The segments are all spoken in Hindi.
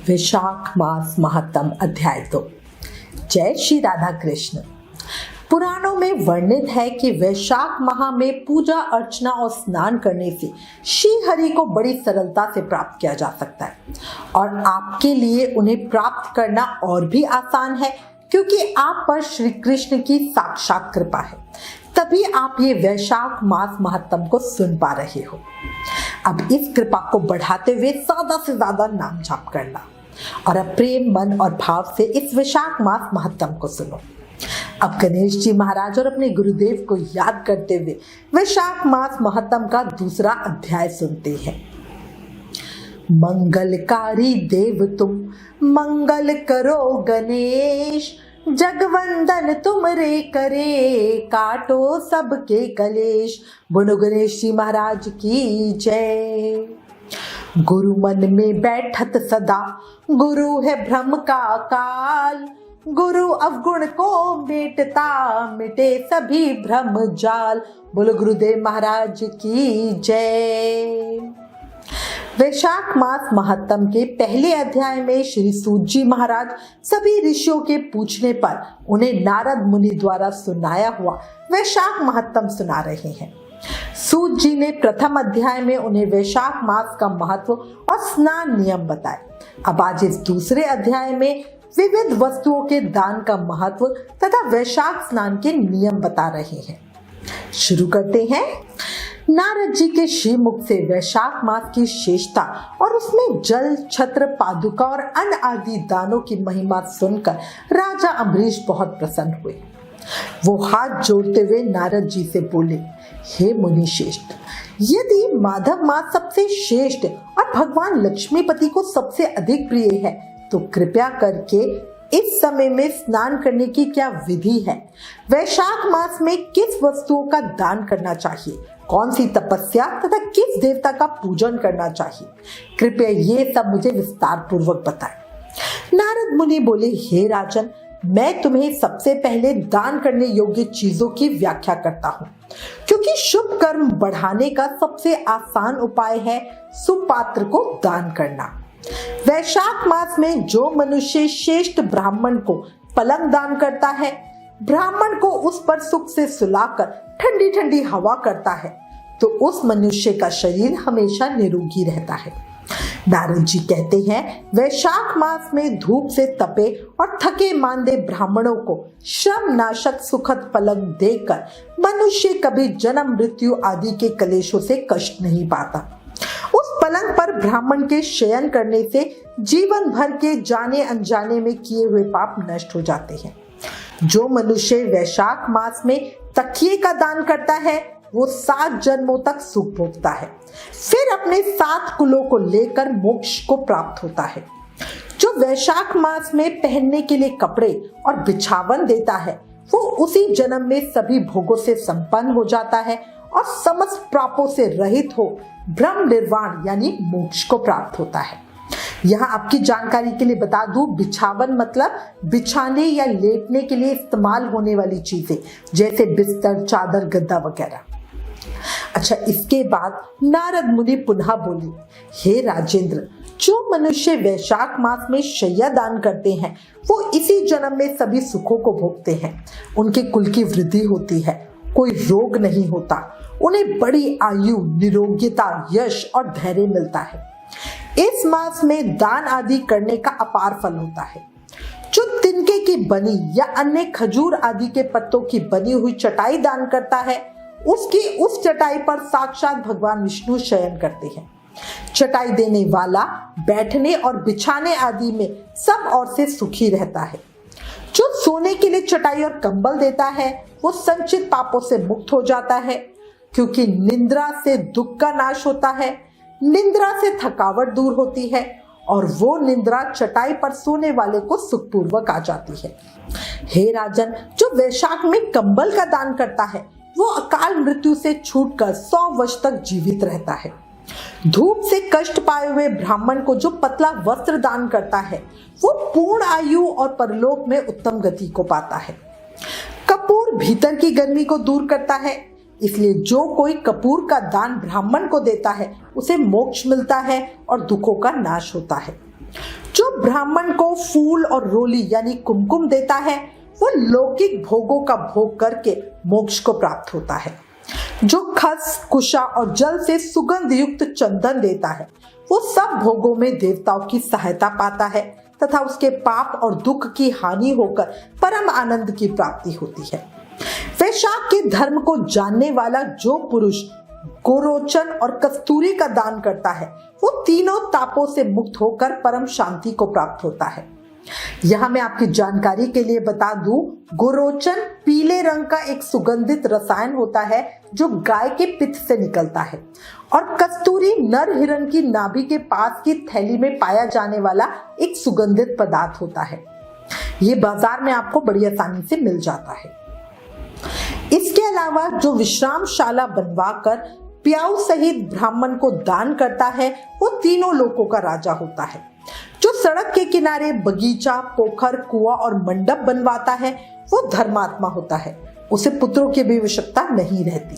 वैशाख मास महत्तम अध्याय 2। जय श्री राधा कृष्ण। पुराणों में वर्णित है कि वैशाख माह में पूजा अर्चना और स्नान करने से श्री हरि को बड़ी सरलता से प्राप्त किया जा सकता है और आपके लिए उन्हें प्राप्त करना और भी आसान है, क्योंकि आप पर श्री कृष्ण की साक्षात कृपा है। तभी आप ये वैशाख मास महत्तम को सुन पा रहे हो। अब इस कृपा को बढ़ाते हुए ज्यादा से ज्यादा नाम जाप करना और अब प्रेम मन और भाव से इस वैशाख मास महत्तम को सुनो। अब गणेश जी महाराज और अपने गुरुदेव को याद करते हुए वैशाख मास महत्तम का दूसरा अध्याय सुनते हैं। मंगलकारी देव तुम मंगल करो गणेश, जगवंदन तुम रे करे काटो सबके कलेश। बोलो गणेश जी महाराज की जय। गुरु मन में बैठत सदा, गुरु है भ्रम का काल, गुरु अवगुण को मेटता मिटे सभी भ्रम जाल। बोलो गुरुदेव महाराज की जय। वैशाख मास महत्तम के पहले अध्याय में श्री सूत जी महाराज सभी ऋषियों के पूछने पर उन्हें नारद मुनि द्वारा सुनाया हुआ वैशाख महत्तम सुना रहे हैं। सूत जी ने प्रथम अध्याय में उन्हें वैशाख मास का महत्व और स्नान नियम बताए। अब आज इस दूसरे अध्याय में विविध वस्तुओं के दान का महत्व तथा वैशाख स्नान के नियम बता रहे हैं। शुरू करते हैं। नारद जी के श्रीमुख से वैशाख मास की श्रेष्ठता और उसमें जल, छत्र, पादुका और अन्न आदि दानों की महिमा सुनकर राजा अम्बरीश बहुत प्रसन्न हुए। वो हाथ जोड़ते हुए नारद जी से बोले, हे मुनि श्रेष्ठ, यदि माधव मास सबसे श्रेष्ठ और भगवान लक्ष्मीपति को सबसे अधिक प्रिय है तो कृपया करके इस समय में स्नान करने की क्या विधि है? वैशाख मास में किस वस्तुओं का दान करना चाहिए? कौन सी तपस्या तथा किस देवता का पूजन करना चाहिए? कृपया ये सब मुझे विस्तार पूर्वक बताएं। नारद मुनि बोले, हे राजन, मैं तुम्हें सबसे पहले दान करने योग्य चीजों की व्याख्या करता हूँ, क्योंकि शुभ कर्म बढ़ाने का सबसे आसान उपाय है सुपात्र को दान करना। वैशाख मास में जो मनुष्य श्रेष्ठ ब्राह्मण को पलंग दान करता है, ब्राह्मण को उस पर सुख से सुलाकर ठंडी ठंडी हवा करता है, तो उस मनुष्य का शरीर हमेशा निरोगी रहता है। नारद जी कहते हैं, वैशाख मास में धूप से तपे और थके मांदे ब्राह्मणों को श्रम नाशक सुखद पलंग देकर मनुष्य कभी जन्म मृत्यु आदि के कलेशों से कष्ट नहीं पाता। उस पलंग पर ब्राह्मण के शयन करने से जीवन भर के जाने अनजाने में किए हुए पाप नष्ट हो जाते हैं। जो मनुष्य वैशाख मास में तकिए का दान करता है वो 7 जन्मों तक सुख भोगता है, फिर अपने 7 कुलों को लेकर मोक्ष को प्राप्त होता है। जो वैशाख मास में पहनने के लिए कपड़े और बिछावन देता है वो उसी जन्म में सभी भोगों से संपन्न हो जाता है और समस्त पापों से रहित हो ब्रह्म निर्वाण यानी मोक्ष को प्राप्त होता है। यहाँ आपकी जानकारी के लिए बता दूं, बिछावन मतलब बिछाने या लेटने के लिए इस्तेमाल होने वाली चीजें, जैसे बिस्तर, चादर, गद्दा वगैरह। अच्छा, इसके बाद नारद मुनि पुनः बोले, हे राजेंद्र, जो मनुष्य वैशाख मास में शय्या दान करते हैं वो इसी जन्म में सभी सुखों को भोगते हैं। उनके कुल की वृद्धि होती है, कोई रोग नहीं होता, उन्हें बड़ी आयु, निरोग्यता, यश और धैर्य मिलता है। इस मास में दान आदि करने का अपार फल होता है। जो तिनके की बनी या अन्य खजूर आदि के पत्तों की बनी हुई चटाई दान करता है उसकी उस चटाई पर साक्षात भगवान विष्णु शयन करते हैं। चटाई देने वाला बैठने और बिछाने आदि में सब ओर से सुखी रहता है। जो सोने के लिए चटाई और कंबल देता है वो संचित पापों से मुक्त हो जाता है, क्योंकि निंद्रा से दुख का नाश होता है, निंद्रा से थकावट दूर होती है और वो निंद्रा चटाई पर सोने वाले को सुखपूर्वक आ जाती है। हे राजन, जो वैशाख में कंबल का दान करता है वो अकाल मृत्यु से छूटकर 100 वर्ष तक जीवित रहता है। धूप से कष्ट पाए हुए ब्राह्मण को जो पतला वस्त्र दान करता है वो पूर्ण आयु और परलोक में उत्तम गति को पाता है। कपूर भीतर की गर्मी को दूर करता है, इसलिए जो कोई कपूर का दान ब्राह्मण को देता है उसे मोक्ष मिलता है और दुखों का नाश होता है। जो ब्राह्मण को फूल और रोली यानी कुमकुम देता है वो लौकिक भोगों का भोग करके मोक्ष को प्राप्त होता है। जो खस, कुशा और जल से सुगंध युक्त चंदन देता है वो सब भोगों में देवताओं की सहायता पाता है तथा उसके पाप और दुख की हानि होकर परम आनंद की प्राप्ति होती है। वैशाख के धर्म को जानने वाला जो पुरुष गोरोचन और कस्तूरी का दान करता है वो तीनों तापों से मुक्त होकर परम शांति को प्राप्त होता है। यहाँ मैं आपकी जानकारी के लिए बता दूं, गोरोचन पीले रंग का एक सुगंधित रसायन होता है जो गाय के पित्त से निकलता है और कस्तूरी नर हिरण की नाभि के पास की थैली में पाया जाने वाला एक सुगंधित पदार्थ होता है। ये बाजार में आपको बड़ी आसानी से मिल जाता है। इसके अलावा जो विश्रामशाला बनवाकर प्याऊ सहित ब्राह्मण को दान करता है वो तीनों लोकों का राजा होता है। जो सड़क के किनारे बगीचा, पोखर, कुआं और मंडप बनवाता है वो धर्मात्मा होता है, उसे पुत्रों की भी आवश्यकता नहीं रहती।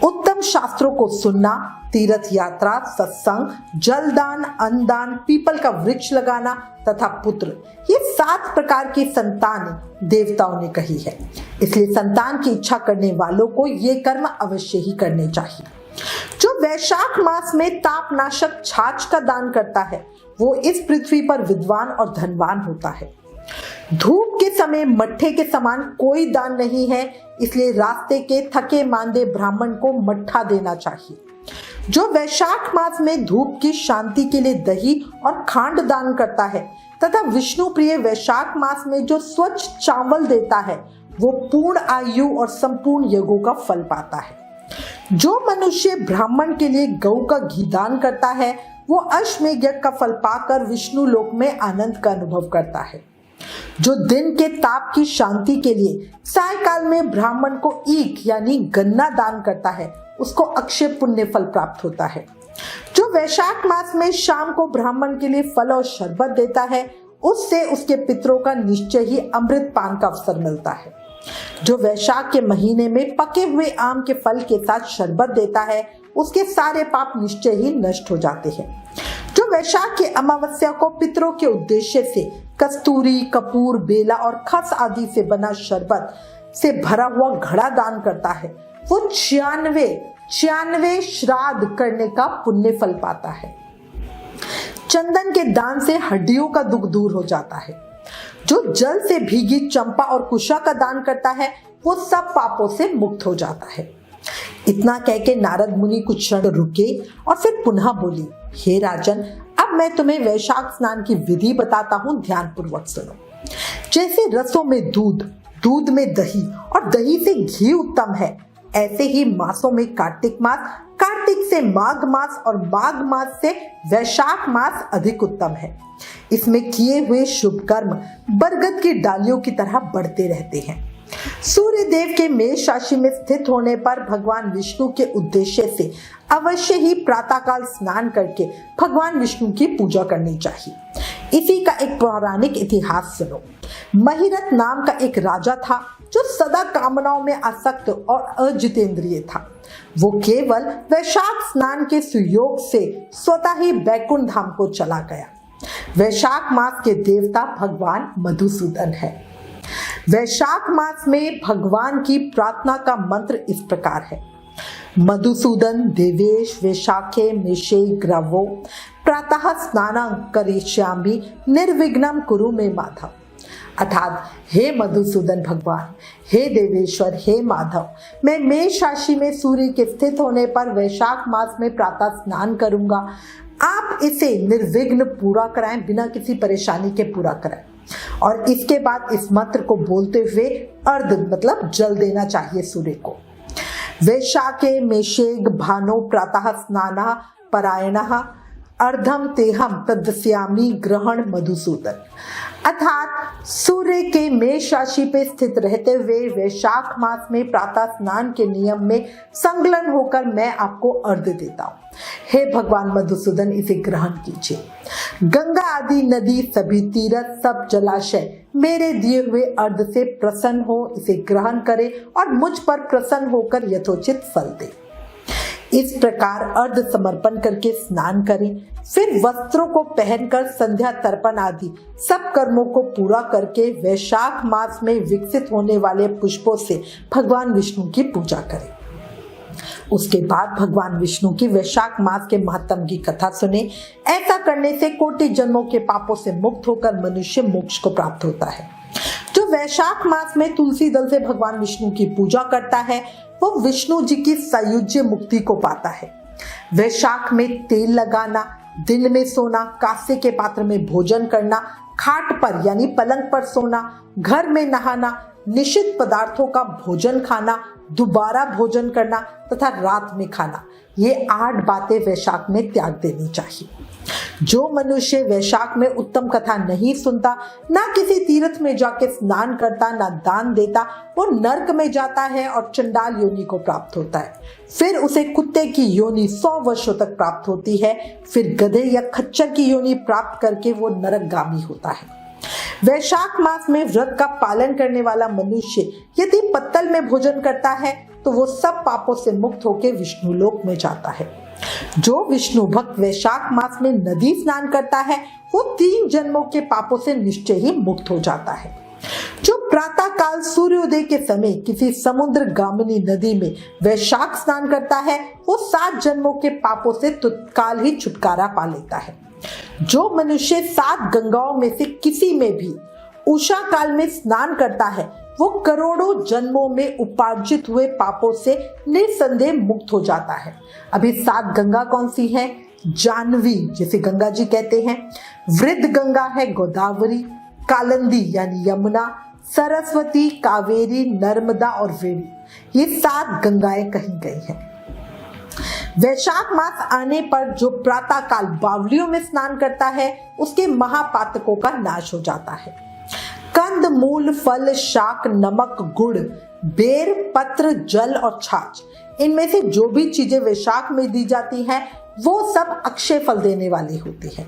उत्तम शास्त्रों को सुनना, तीर्थ यात्रा, सत्संग, जलदान, अन्नदान, पीपल का वृक्ष लगाना तथा पुत्र, ये 7 प्रकार की संतान देवताओं ने कही है। इसलिए संतान की इच्छा करने वालों को ये कर्म अवश्य ही करने चाहिए। जो वैशाख मास में तापनाशक छाछ का दान करता है वो इस पृथ्वी पर विद्वान और धनवान होता है। धूप के समय मट्ठे के समान कोई दान नहीं है, इसलिए रास्ते के थके मांदे ब्राह्मण को मट्ठा देना चाहिए। जो वैशाख मास में धूप की शांति के लिए दही और खांड दान करता है तथा विष्णु प्रिय वैशाख मास में जो स्वच्छ चावल देता है वो पूर्ण आयु और संपूर्ण यज्ञों का फल पाता है। जो मनुष्य ब्राह्मण के लिए गौ का घी दान करता है वो अश्वमेध यज्ञ का फल पाकर विष्णु लोक में आनंद का अनुभव करता है। जो दिन के ताप की शांति के लिए सायकाल में ब्राह्मण को ईख यानी गन्ना दान करता है उसको अक्षय पुण्य फल प्राप्त होता है। जो वैशाख मास में शाम को ब्राह्मण के लिए फल और शरबत देता है उससे उसके पितरों का निश्चय ही अमृत पान का अवसर मिलता है। जो वैशाख के महीने में पके हुए आम के फल के साथ शरबत देता है उसके सारे पाप निश्चय ही नष्ट हो जाते हैं। जो वैशाख के अमावस्या को पितरों के उद्देश्य से कस्तूरी, कपूर, बेला और खस आदि से बना शरबत से भरा हुआ घड़ा दान करता है वो 96 श्राद्ध करने का पुण्य फल पाता है। चंदन के दान से हड्डियों का दुख दूर हो जाता है। जो जल से भीगी चंपा और कुशा का दान करता है वो सब पापों से मुक्त हो जाता है। इतना कह के नारद मुनि कुछ क्षण रुके और फिर पुनः बोली, हे राजन, अब मैं तुम्हें वैशाख स्नान की विधि बताता हूँ, ध्यान पूर्वक सुनो। जैसे रसों में दूध, दूध में दही और दही से घी उत्तम है, ऐसे ही मासों में कार्तिक मास, कार्तिक से माघ मास और माघ मास से वैशाख मास अधिक उत्तम है। इसमें किए हुए शुभ कर्म बरगद की डालियों की तरह बढ़ते रहते हैं। सूर्य देव के मेष राशि में स्थित होने पर भगवान विष्णु के उद्देश्य से अवश्य ही प्रातःकाल स्नान करके भगवान विष्णु की पूजा करनी चाहिए। इसी का एक पौराणिक इतिहास सुनो। महिरथ नाम का एक राजा था जो सदा कामनाओं में आसक्त और अजितेंद्रिय था। वो केवल वैशाख स्नान के सुयोग से स्वतः ही बैकुंठ धाम को चला गया। वैशाख मास के देवता भगवान मधुसूदन है। वैशाख मास में भगवान की प्रार्थना का मंत्र इस प्रकार है, मधुसूदन देवेश वैशाखे मेषे ग्रवो प्रातः स्नानं करिष्यामि निर्विघ्नं कुरु मे माधव। अर्थात हे मधुसूदन भगवान, हे देवेश्वर, हे माधव, मैं मेष राशि में सूर्य के स्थित होने पर वैशाख मास में प्रातः स्नान करूंगा। आप इसे निर्विघ्न पूरा कराएं, बिना किसी परेशानी के पूरा कराएं। और इसके बाद इस मंत्र को बोलते हुए अर्ध मतलब जल देना चाहिए सूर्य को। वैशाखे मेषेग भानो प्रातः स्नानः परायणः अर्धम तेहम तदस्यामि ग्रहण मधुसूदन। अर्थात सूर्य के मेष राशि पे स्थित रहते हुए वैशाख मास में प्रातः स्नान के नियम में संलग्न होकर मैं आपको अर्घ देता हूँ। हे भगवान मधुसूदन, इसे ग्रहण कीजिए। गंगा आदि नदी, सभी तीर्थ, सब जलाशय मेरे दिए हुए अर्घ से प्रसन्न हो, इसे ग्रहण करे और मुझ पर प्रसन्न होकर यथोचित फल दे। इस प्रकार अर्ध समर्पण करके स्नान करें, फिर वस्त्रों को पहनकर संध्या तर्पण आदि सब कर्मों को पूरा करके वैशाख मास में विकसित होने वाले पुष्पों से भगवान विष्णु की पूजा करें। उसके बाद भगवान विष्णु की वैशाख मास के महत्व की कथा सुने। ऐसा करने से कोटि जन्मों के पापों से मुक्त होकर मनुष्य मोक्ष को प्राप्त होता है। जो वैशाख मास में तुलसी दल से भगवान विष्णु की पूजा करता है वो विष्णु जी की सायुज्य मुक्ति को पाता है। वैशाख में तेल लगाना, दिन में सोना, कांसे के पात्र में भोजन करना, खाट पर यानी पलंग पर सोना, घर में नहाना, निषिद्ध पदार्थों का भोजन खाना, दोबारा भोजन करना तथा रात में खाना, ये 8 बातें वैशाख में त्याग देनी चाहिए। जो मनुष्य वैशाख में उत्तम कथा नहीं सुनता, ना किसी तीर्थ में जाके स्नान करता, ना दान देता, वो नरक में जाता है और चंडाल योनि को प्राप्त होता है। फिर उसे कुत्ते की योनि 100 वर्षों तक प्राप्त होती है। फिर गधे या खच्चर की योनि प्राप्त करके वो नरकगामी होता है। वैशाख मास में व्रत का पालन करने वाला मनुष्य यदि पत्तल में भोजन करता है तो वो सब पापों से मुक्त होकर विष्णु लोक में जाता है। जो विष्णु भक्त वैशाख मास में नदी स्नान करता है वो 3 जन्मों के पापों से निश्चय ही मुक्त हो जाता है। जो प्रातः काल सूर्योदय के समय किसी समुद्र गामिनी नदी में वैशाख स्नान करता है वो 7 जन्मों के पापों से तत्काल ही छुटकारा पा लेता है। जो मनुष्य 7 गंगाओं में से किसी में भी उषा काल में स्नान करता है वो करोड़ों जन्मों में उपार्जित हुए पापों से निसंदेह मुक्त हो जाता है। अभी 7 गंगा कौन सी है? जानवी जिसे गंगा जी कहते हैं, वृद्ध गंगा है गोदावरी, कालिंदी यानी यमुना, सरस्वती, कावेरी, नर्मदा और वेणी, ये 7 गंगाएं कही गई हैं। वैशाख मास आने पर जो प्रातः काल बावलियों में स्नान करता है उसके महापातकों का नाश हो जाता है। कंद, मूल, फल, शाक, नमक, गुड़, बेर, पत्र, जल और छाछ, इनमें से जो भी चीजें वैशाख में दी जाती हैं वो सब अक्षय फल देने वाली होती है।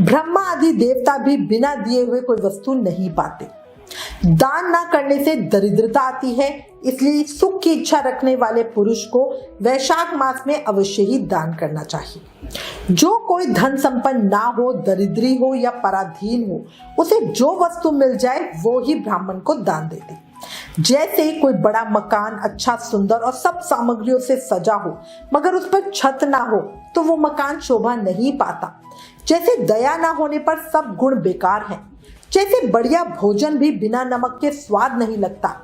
ब्रह्मा आदि देवता भी बिना दिए हुए कोई वस्तु नहीं पाते। दान ना करने से दरिद्रता आती है, इसलिए सुख की इच्छा रखने वाले पुरुष को वैशाख मास में अवश्य ही दान करना चाहिए। जो कोई धन संपन्न ना हो, दरिद्री हो या पराधीन हो, उसे जो वस्तु मिल जाए वो ही ब्राह्मण को दान दे दे। जैसे कोई बड़ा मकान अच्छा, सुंदर और सब सामग्रियों से सजा हो मगर उस पर छत ना हो तो वो मकान शोभा नहीं पाता। जैसे दया ना होने पर सब गुण बेकार हैं। जैसे बढ़िया भोजन भी बिना नमक के स्वाद नहीं लगता।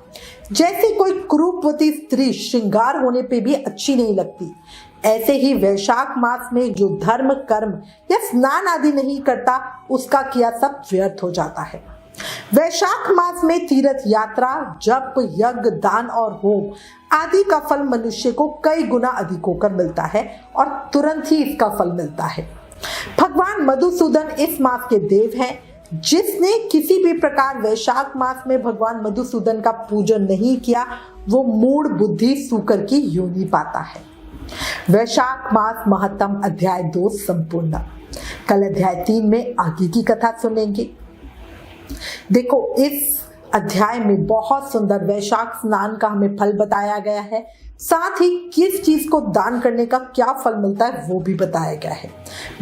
जैसे कोई कुरूपवती स्त्री श्रृंगार होने पे भी अच्छी नहीं लगती, ऐसे ही वैशाख मास में जो धर्म, कर्म या स्नान आदि नहीं करता उसका किया सब व्यर्थ हो जाता है। वैशाख मास में तीर्थ यात्रा, जप, यज्ञ, दान और होम आदि का फल मनुष्य को कई गुना अधिक होकर मिलता है और तुरंत ही इसका फल मिलता है। भगवान मधुसूदन इस मास के देव हैं। जिसने किसी भी प्रकार वैशाख मास में भगवान मधुसूदन का पूजन नहीं किया वो मूढ़ बुद्धि सूकर की योनि पाता है। वैशाख मास महत्तम अध्याय 2 संपूर्ण। कल अध्याय 3 में आगे की कथा सुनेंगे। देखो, इस अध्याय में बहुत सुंदर वैशाख स्नान का हमें फल बताया गया है, साथ ही किस चीज को दान करने का क्या फल मिलता है वो भी बताया गया है।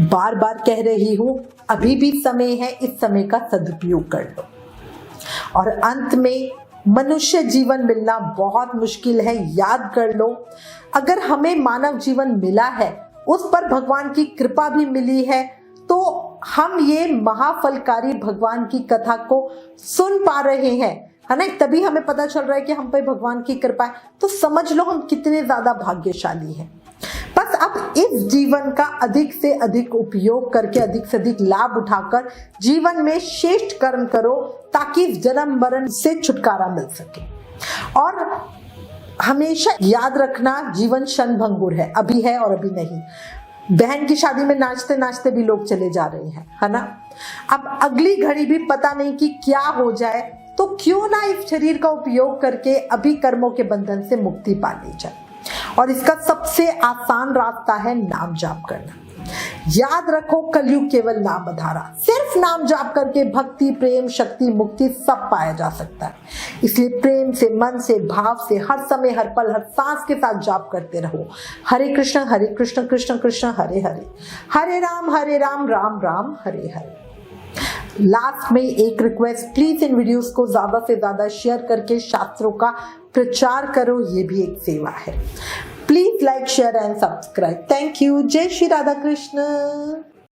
बार बार कह रही हूँ, अभी भी समय है, इस समय का सदुपयोग कर लो। और अंत में मनुष्य जीवन मिलना बहुत मुश्किल है, याद कर लो। अगर हमें मानव जीवन मिला है, उस पर भगवान की कृपा भी मिली है, तो हम ये महाफलकारी भगवान की कथा को सुन पा रहे हैं, है ना? तभी हमें पता चल रहा है कि हम पे भगवान की कृपा है। तो समझ लो हम कितने ज्यादा भाग्यशाली हैं। बस अब इस जीवन का अधिक से अधिक उपयोग करके, अधिक से अधिक लाभ उठाकर जीवन में श्रेष्ठ कर्म करो ताकि जन्म मरण से छुटकारा मिल सके। और हमेशा याद रखना, जीवन क्षणभंगुर है, अभी है और अभी नहीं। बहन की शादी में नाचते नाचते भी लोग चले जा रहे हैं, है ना? अब अगली घड़ी भी पता नहीं कि क्या हो जाए, तो क्यों ना इस शरीर का उपयोग करके अभी कर्मों के बंधन से मुक्ति पा ली जाए। और इसका सबसे आसान रास्ता है नाम जाप करना। याद रखो, कलयुग केवल नाम आधारा। सिर्फ नाम जाप करके भक्ति, प्रेम, शक्ति, मुक्ति सब पाया जा सकता है। इसलिए प्रेम से, मन से, भाव से हर समय, हर पल, हर सांस के साथ जाप करते रहो। हरे कृष्ण कृष्ण कृष्ण हरे हरे, हरे राम राम राम हरे हरे। लास्ट में एक रिक्वेस्ट, प्लीज इन वीडियोस को ज्यादा से ज्यादा शेयर करके शास्त्रों का प्रचार करो, ये भी एक सेवा है। Please like, share and subscribe. Thank you. जय श्री राधा कृष्ण।